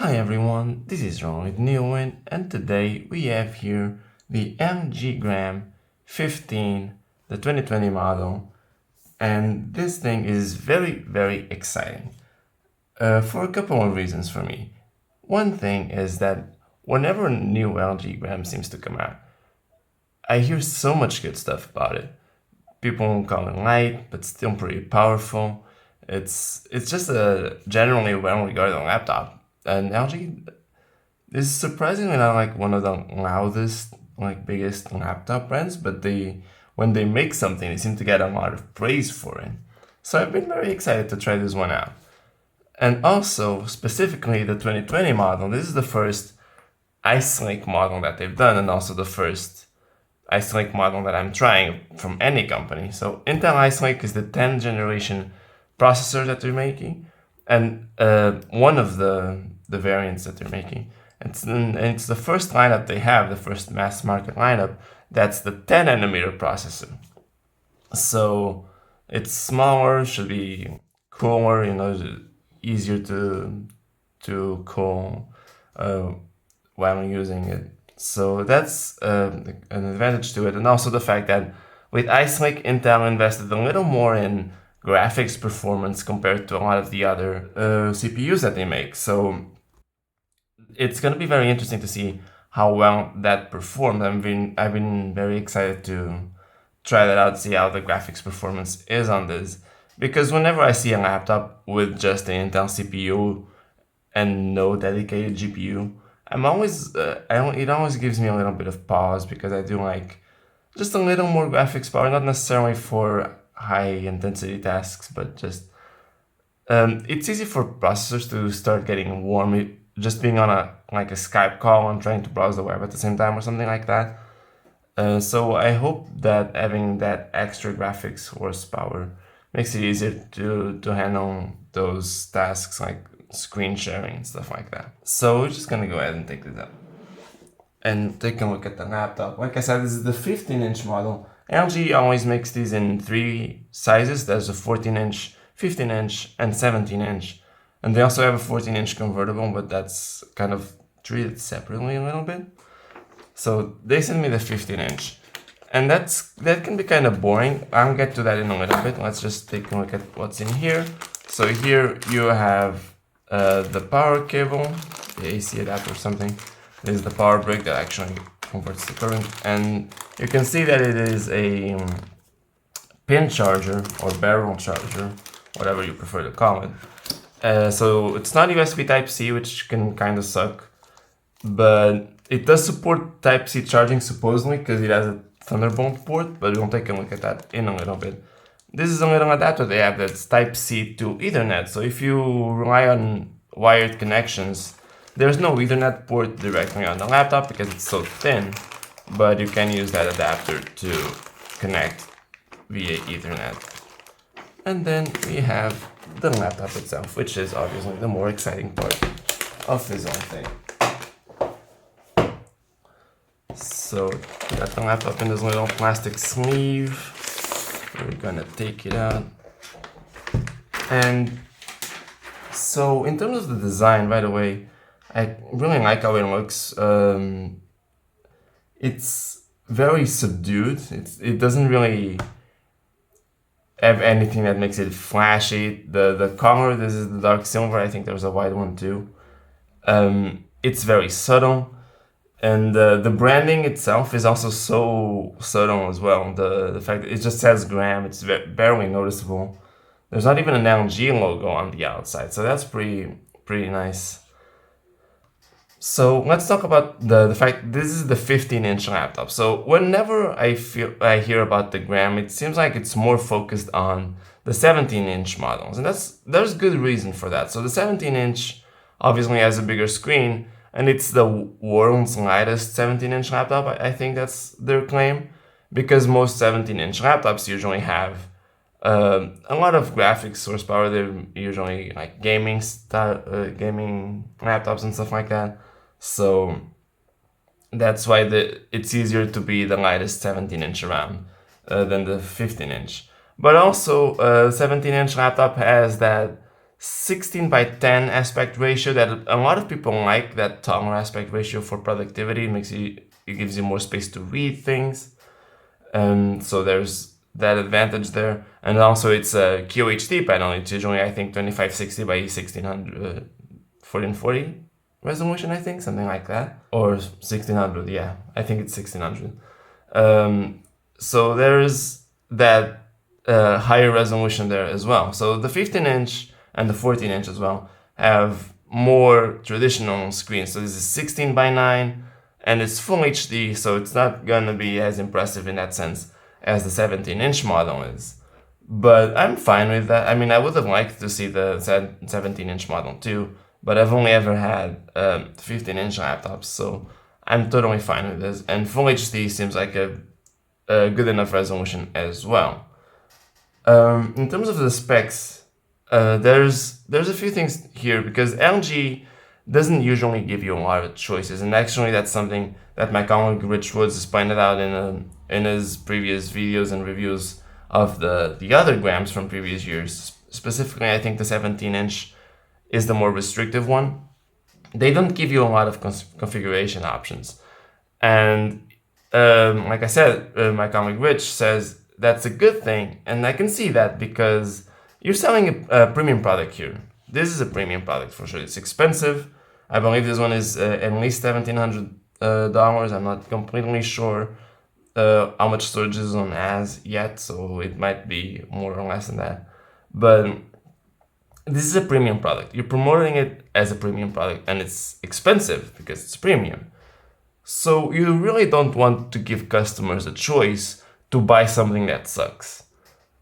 Hi everyone, this is Ron with Neowin, and today we have here the LG Gram 15, the 2020 model, and this thing is very exciting for a couple of reasons for me. One thing is that whenever a new LG Gram seems to come out, I hear so much good stuff about it. People call it light, but still pretty powerful. It's just a generally well-regarded laptop, and LG is surprisingly not like one of the loudest, like biggest laptop brands, but when they make something, they seem to get a lot of praise for it. So I've been very excited to try this one out. And also, specifically the 2020 model, this is the first Ice Lake model that they've done, and also the first Ice Lake model that I'm trying from any company. So Intel Ice Lake is the 10th generation processor that they're making, and one of the variants that they're making. It's the first lineup they have, the first mass market lineup, that's the 10 nanometer processor. So it's smaller, should be cooler, easier to cool while using it. So that's an advantage to it, and also the fact that with Ice Lake, Intel invested a little more in graphics performance compared to a lot of the other CPUs that they make. So it's going to be very interesting to see how well that performed. I've been very excited to try that out, see how the graphics performance is on this. Because whenever I see a laptop with just an Intel CPU and no dedicated GPU, it always gives me a little bit of pause because I do like just a little more graphics power, not necessarily for high intensity tasks, but just it's easy for processors to start getting warm just being on a Skype call and trying to browse the web at the same time or something like that. So I hope that having that extra graphics horsepower makes it easier to handle those tasks like screen sharing and stuff like that. So we're just gonna go ahead and take this up and take a look at the laptop. Like I said, this is the 15-inch model. LG always makes these in three sizes. There's a 14-inch, 15-inch, and 17-inch. And they also have a 14-inch convertible, but that's kind of treated separately a little bit. So they sent me the 15-inch. And that can be kind of boring. I'll get to that in a little bit. Let's just take a look at what's in here. So here you have the power cable, the AC adapter or something. This is the power brick that actually converts the current. And you can see that it is a pin charger or barrel charger, whatever you prefer to call it. So it's not USB Type-C, which can kind of suck, but it does support Type-C charging supposedly because it has a Thunderbolt port, but we'll take a look at that in a little bit. This is a little adapter they have that's Type-C to Ethernet, so if you rely on wired connections, there's no Ethernet port directly on the laptop because it's so thin, but you can use that adapter to connect via Ethernet. And then we have the laptop itself, which is obviously the more exciting part of this whole thing. So we got the laptop in this little plastic sleeve. We're gonna take it out. And so in terms of the design, by the way, I really like how it looks. It's very subdued. It doesn't really have anything that makes it flashy. The color, this is the dark silver. I think there's a white one too. It's very subtle. And the branding itself is also so subtle as well. The fact that it just says Gram, it's barely noticeable. There's not even an LG logo on the outside, so that's pretty nice. So let's talk about the fact this is the 15-inch laptop. So whenever I hear about the Gram, it seems like it's more focused on the 17-inch models, and there's good reason for that. So the 17-inch obviously has a bigger screen, and it's the world's lightest 17-inch laptop. I think that's their claim, because most 17-inch laptops usually have a lot of graphics horsepower. They're usually like gaming laptops and stuff like that. So that's why it's easier to be the lightest 17-inch around than the 15-inch. But also, 17-inch laptop has that 16 by 10 aspect ratio that a lot of people like, that taller aspect ratio for productivity. It gives you more space to read things. So there's that advantage there. And also it's a QHD panel. It's usually, I think, 2560 by 1600, 1440 resolution, I think, something like that. Or 1600, yeah, I think it's 1600. So there's that higher resolution there as well. So the 15-inch and the 14-inch as well have more traditional screens. So this is 16 by 9 and it's full HD, so it's not gonna be as impressive in that sense as the 17-inch model is. But I'm fine with that. I mean, I would have liked to see the 17-inch model too, but I've only ever had 15-inch laptops, so I'm totally fine with this. And full HD seems like a good enough resolution as well. In terms of the specs, there's a few things here because LG doesn't usually give you a lot of choices, and actually that's something that my colleague Rich Woods has pointed out in his previous videos and reviews of the other grams from previous years. Specifically, I think the 17-inch is the more restrictive one. They don't give you a lot of configuration options, and like I said, my colleague Rich says that's a good thing, and I can see that because you're selling a premium product here. This is a premium product for sure. It's expensive. I believe this one is at least $1,700. I'm not completely sure how much storage this one has yet, so it might be more or less than that. But this is a premium product. You're promoting it as a premium product, and it's expensive because it's premium. So you really don't want to give customers a choice to buy something that sucks.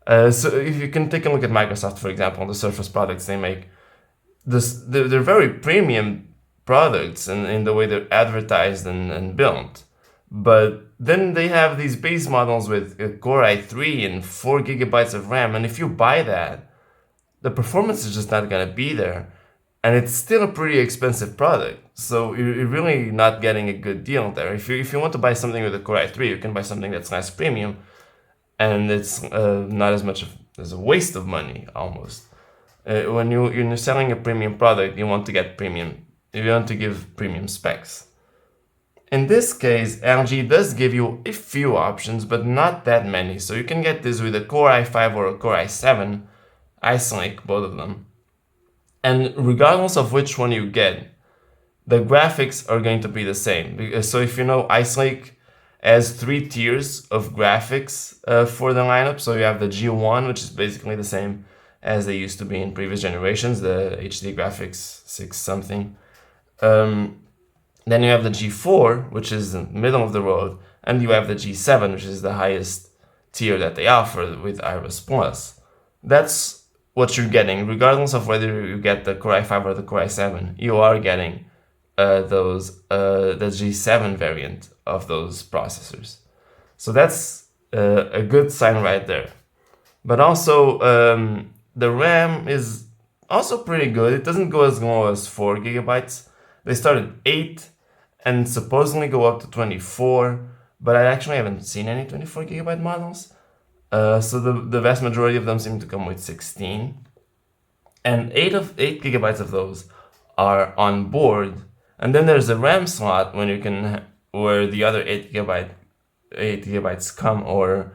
So if you can take a look at Microsoft, for example, the Surface products they make, they're very premium products in the way they're advertised and built. But then they have these base models with a Core i3 and 4 gigabytes of RAM, and if you buy that, the performance is just not going to be there. And it's still a pretty expensive product, so you're really not getting a good deal there. If you want to buy something with a Core i3, you can buy something that's less premium, and it's not as much as a waste of money almost. When you're selling a premium product, you want to get premium. You want to give premium specs. In this case, LG does give you a few options, but not that many. So you can get this with a Core i5 or a Core i7, Ice Lake, both of them. And regardless of which one you get, the graphics are going to be the same. So if you know, Ice Lake has 3 tiers of graphics for the lineup. So you have the G1, which is basically the same as they used to be in previous generations, the HD graphics 6 something. Then you have the G4, which is the middle of the road, and you have the G7, which is the highest tier that they offer with Iris Plus. That's what you're getting, regardless of whether you get the Core i5 or the Core i7. You are getting the G7 variant of those processors. So that's a good sign right there. But also, the RAM is also pretty good. It doesn't go as low as 4 gigabytes. They start at 8 and supposedly go up to 24, but I actually haven't seen any 24 gigabyte models. So the vast majority of them seem to come with 16. And 8 gigabytes of those are on board. And then there's a RAM slot where the other 8 gigabytes come, or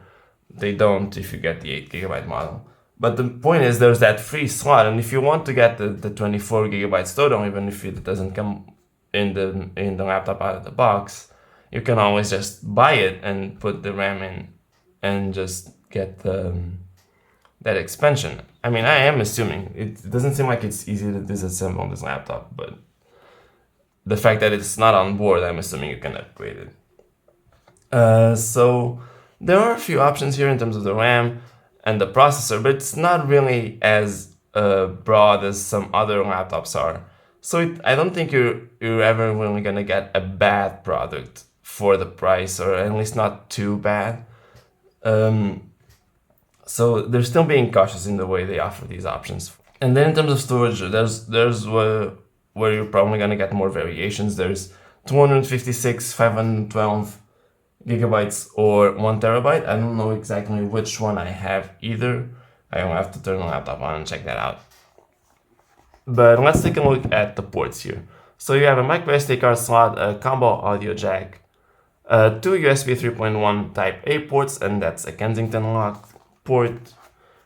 they don't if you get the 8 gigabyte model. But the point is there's that free slot, and if you want to get the 24 gigabytes total, even if it doesn't come in the laptop out of the box, you can always just buy it and put the RAM in and just get that expansion. I mean, I am assuming. It doesn't seem like it's easy to disassemble this laptop, but the fact that it's not on board, I'm assuming you can upgrade it. So there are a few options here in terms of the RAM and the processor, but it's not really as broad as some other laptops are. So I don't think you're ever really gonna get a bad product for the price, or at least not too bad. So they're still being cautious in the way they offer these options. And then in terms of storage, there's where you're probably gonna get more variations. There's 256, 512 gigabytes, or 1 terabyte. I don't know exactly which one I have either. I will have to turn the laptop on and check that out. But let's take a look at the ports here. So you have a micro SD card slot, a combo audio jack, two USB 3.1 Type A ports, and that's a Kensington lock port.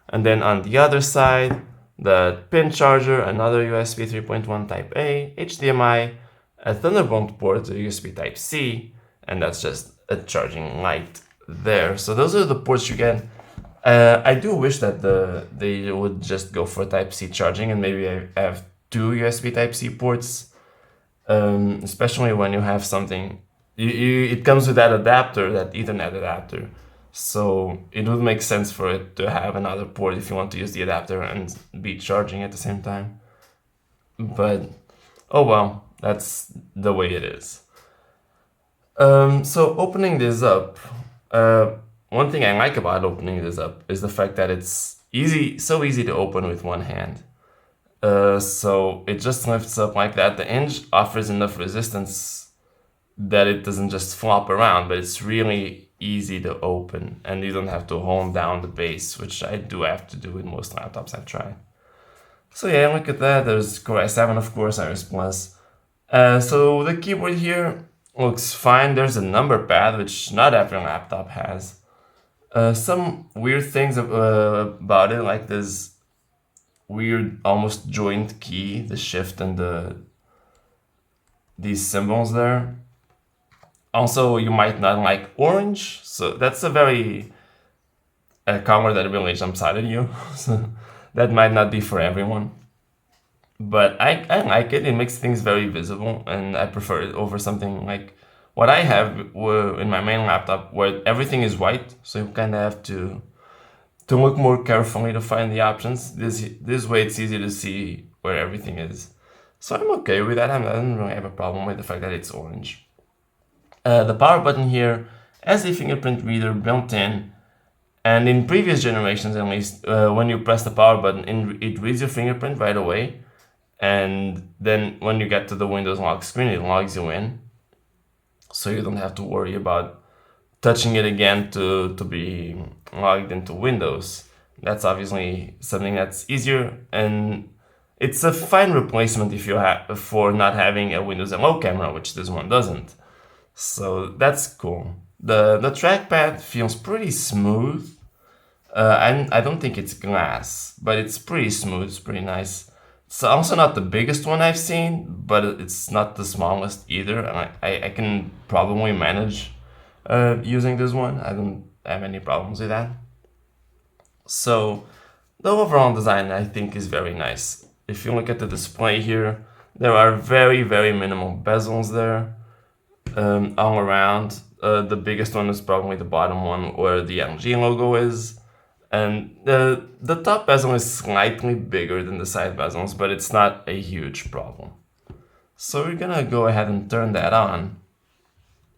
And then on the other side, the pin charger, another USB 3.1 Type A, HDMI, a Thunderbolt port, a USB Type C, and that's just a charging light there. So those are the ports you get. I do wish that they would just go for Type C charging and maybe have two USB Type C ports, especially when you have something. It comes with that adapter, that Ethernet adapter. So it would make sense for it to have another port if you want to use the adapter and be charging at the same time. But oh well, that's the way it is. So opening this up, one thing I like about opening this up is the fact that it's so easy to open with one hand. So it just lifts up like that. The hinge offers enough resistance that it doesn't just flop around, but it's really easy to open and you don't have to hold down the base, which I do have to do with most laptops I've tried. So yeah, look at that. There's Core i7, of course, Iris Plus. So the keyboard here looks fine. There's a number pad, which not every laptop has. Some weird things about it, like this weird almost joint key, the shift and these symbols there. Also, you might not like orange, so that's a very color that really jumps out at you. So that might not be for everyone. But I like it. It makes things very visible, and I prefer it over something like what I have in my main laptop, where everything is white. So you kind of have to look more carefully to find the options. This way, it's easy to see where everything is. So I'm okay with that. I don't really have a problem with the fact that it's orange. The power button here has a fingerprint reader built in, and in previous generations at least, when you press the power button, it reads your fingerprint right away, and then when you get to the Windows lock screen, it logs you in, so you don't have to worry about touching it again to be logged into Windows. That's obviously something that's easier, and it's a fine replacement if you for not having a Windows Hello camera, which this one doesn't. So that's cool. The trackpad feels pretty smooth. I don't think it's glass, but it's pretty smooth. It's pretty nice. It's also not the biggest one I've seen, but it's not the smallest either. And I can probably manage using this one. I don't have any problems with that. So the overall design I think is very nice. If you look at the display here, there are very, very minimal bezels there. All around. The biggest one is probably the bottom one where the LG logo is. And the top bezel is slightly bigger than the side bezels, but it's not a huge problem. So we're gonna go ahead and turn that on.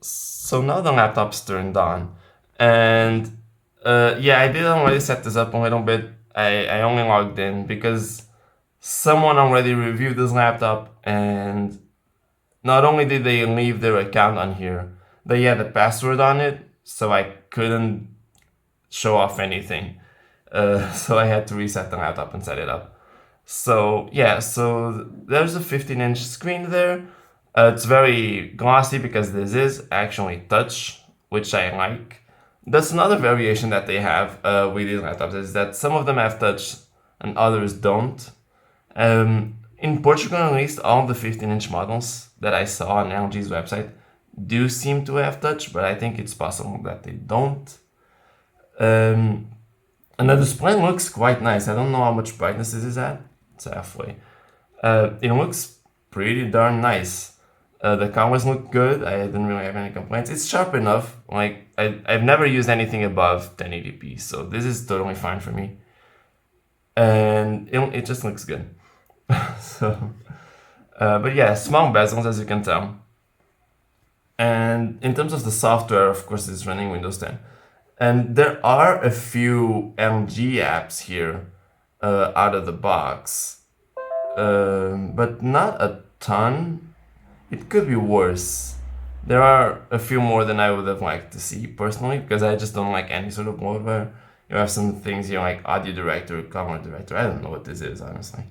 So now the laptop's turned on. And yeah, I did already set this up a little bit. I only logged in because someone already reviewed this laptop, and not only did they leave their account on here, they had a password on it, so I couldn't show off anything. So I had to reset the laptop and set it up. So yeah, so there's a 15-inch screen there. It's very glossy because this is actually touch, which I like. That's another variation that they have with these laptops, is that some of them have touch and others don't. In Portugal, at least, all the 15-inch models that I saw on LG's website do seem to have touch, but I think it's possible that they don't. And the display looks quite nice. I don't know how much brightness this is at. It's halfway. It looks pretty darn nice. The colors look good. I didn't really have any complaints. It's sharp enough. Like I've never used anything above 1080p, so this is totally fine for me. And it just looks good. So, but yeah, small bezels as you can tell. And in terms of the software, of course, it's running Windows 10. And there are a few LG apps here out of the box, but not a ton. It could be worse. There are a few more than I would have liked to see personally, because I just don't like any sort of bloatware. You have some things here like Audio Director, Camera Director. I don't know what this is, honestly.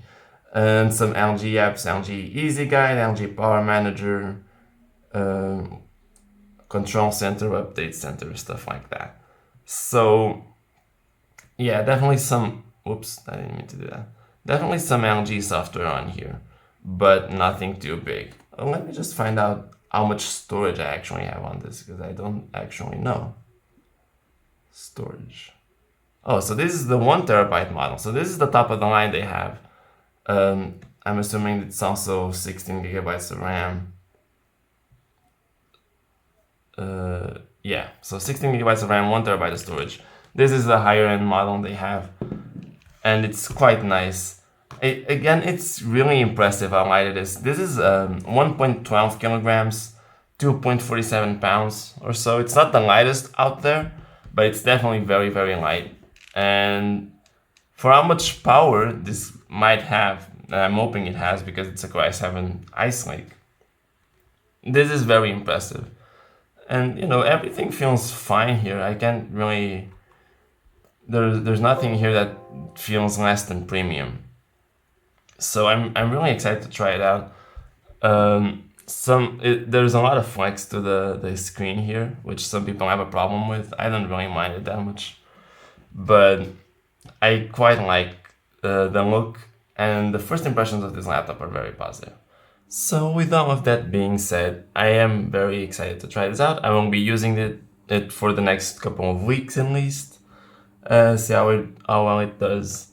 and some LG apps, LG Easy Guide, LG Power Manager, Control Center, Update Center, stuff like that. So yeah, definitely some, whoops, I didn't mean to do that. Definitely some LG software on here, but nothing too big. Let me just find out how much storage I actually have on this, because I don't actually know. Storage. Oh, so this is the 1 terabyte model. So this is the top of the line they have. I'm assuming it's also 16 gigabytes of RAM. Yeah, so 16 gigabytes of RAM, 1 terabyte of storage. This is the higher end model they have, and it's quite nice. Again, it's really impressive how light it is. This is 1.12 kilograms, 2.47 pounds or so. It's not the lightest out there, but it's definitely very, very light. And for how much power this might have, I'm hoping it has because it's a Core i7 Ice Lake, this is very impressive. And you know, everything feels fine here. I can't really, there's nothing here that feels less than premium. So I'm really excited to try it out. There's a lot of flex to the screen here, which some people have a problem with. I don't really mind it that much, but I quite like the look, and the first impressions of this laptop are very positive. So with all of that being said, I am very excited to try this out. I will be using it for the next couple of weeks at least, see how well it does.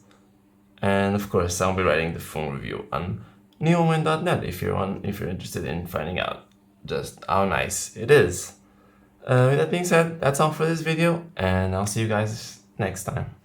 And of course, I'll be writing the full review on neowin.net if you're interested in finding out just how nice it is. With that being said, that's all for this video, and I'll see you guys next time.